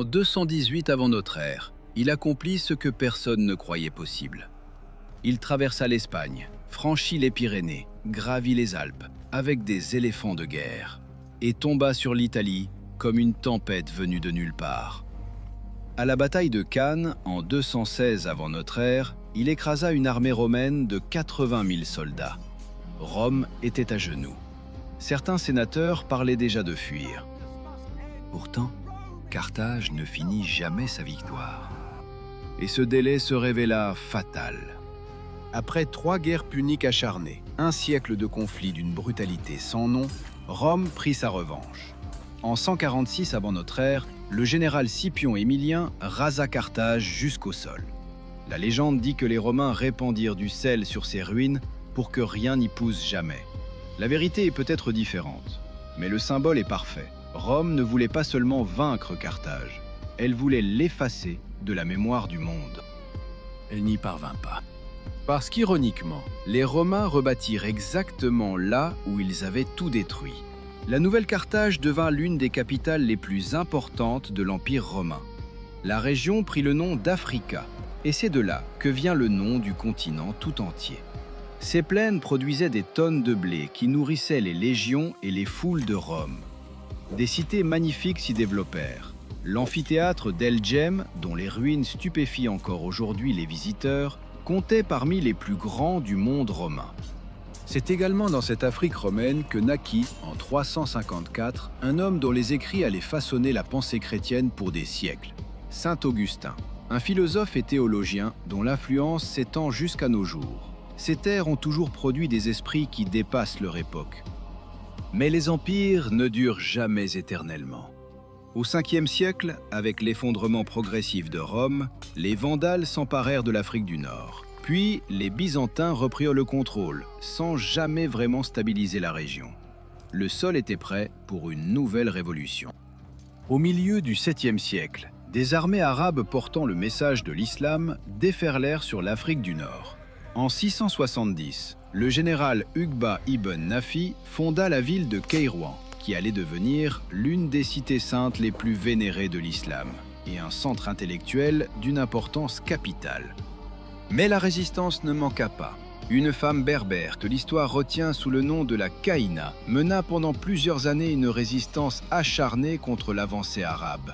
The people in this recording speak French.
En 218 avant notre ère, il accomplit ce que personne ne croyait possible. Il traversa l'Espagne, franchit les Pyrénées, gravit les Alpes avec des éléphants de guerre et tomba sur l'Italie comme une tempête venue de nulle part. À la bataille de Cannes, en 216 avant notre ère, il écrasa une armée romaine de 80 000 soldats. Rome était à genoux. Certains sénateurs parlaient déjà de fuir. Pourtant, Carthage ne finit jamais sa victoire. Et ce délai se révéla fatal. Après 3 guerres puniques acharnées, un siècle de conflits d'une brutalité sans nom, Rome prit sa revanche. En 146 avant notre ère, le général Scipion Émilien rasa Carthage jusqu'au sol. La légende dit que les Romains répandirent du sel sur ses ruines pour que rien n'y pousse jamais. La vérité est peut-être différente, mais le symbole est parfait. Rome ne voulait pas seulement vaincre Carthage, elle voulait l'effacer de la mémoire du monde. Elle n'y parvint pas. Parce qu'ironiquement, les Romains rebâtirent exactement là où ils avaient tout détruit. La nouvelle Carthage devint l'une des capitales les plus importantes de l'Empire romain. La région prit le nom d'Africa, et c'est de là que vient le nom du continent tout entier. Ces plaines produisaient des tonnes de blé qui nourrissaient les légions et les foules de Rome. Des cités magnifiques s'y développèrent. L'amphithéâtre d'Elgem, dont les ruines stupéfient encore aujourd'hui les visiteurs, comptait parmi les plus grands du monde romain. C'est également dans cette Afrique romaine que naquit, en 354, un homme dont les écrits allaient façonner la pensée chrétienne pour des siècles, Saint Augustin, un philosophe et théologien dont l'influence s'étend jusqu'à nos jours. Ces terres ont toujours produit des esprits qui dépassent leur époque. Mais les empires ne durent jamais éternellement. Au 5e siècle, avec l'effondrement progressif de Rome, les Vandales s'emparèrent de l'Afrique du Nord. Puis, les Byzantins reprirent le contrôle, sans jamais vraiment stabiliser la région. Le sol était prêt pour une nouvelle révolution. Au milieu du 7e siècle, des armées arabes portant le message de l'islam déferlèrent sur l'Afrique du Nord. En 670, le général Uqba ibn Nafi fonda la ville de Kairouan, qui allait devenir l'une des cités saintes les plus vénérées de l'islam et un centre intellectuel d'une importance capitale. Mais la résistance ne manqua pas. Une femme berbère que l'histoire retient sous le nom de la Caïna mena pendant plusieurs années une résistance acharnée contre l'avancée arabe.